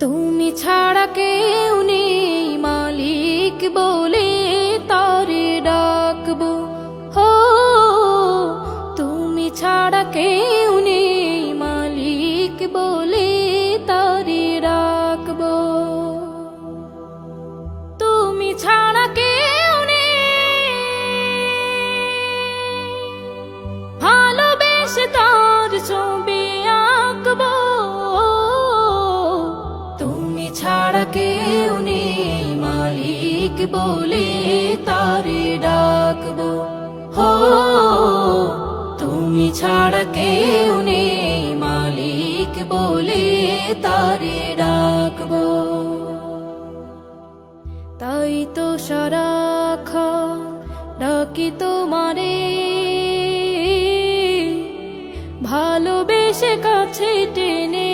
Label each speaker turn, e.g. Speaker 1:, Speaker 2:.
Speaker 1: তুমি ছাড়া কেউ নেই মালিক বলে তারে ডাকবো। হো তুমি ছাড়া কেউ নেই মালিক বলে তারে ডাকবো। তুমি ছাড়া কেউ নেই ভালোবেসে তার ছবি আঁকবো। তুমি ছাড়া কেউ নেই মালিক বলে তারে ডাকবো। হো তুমি ছাড়া কেউ নেই মালিক বলে তারে ডাকবো। তাই তো সারাক্ষণ ডাকি তোমারে, ভালোবেসে কাছে টেনে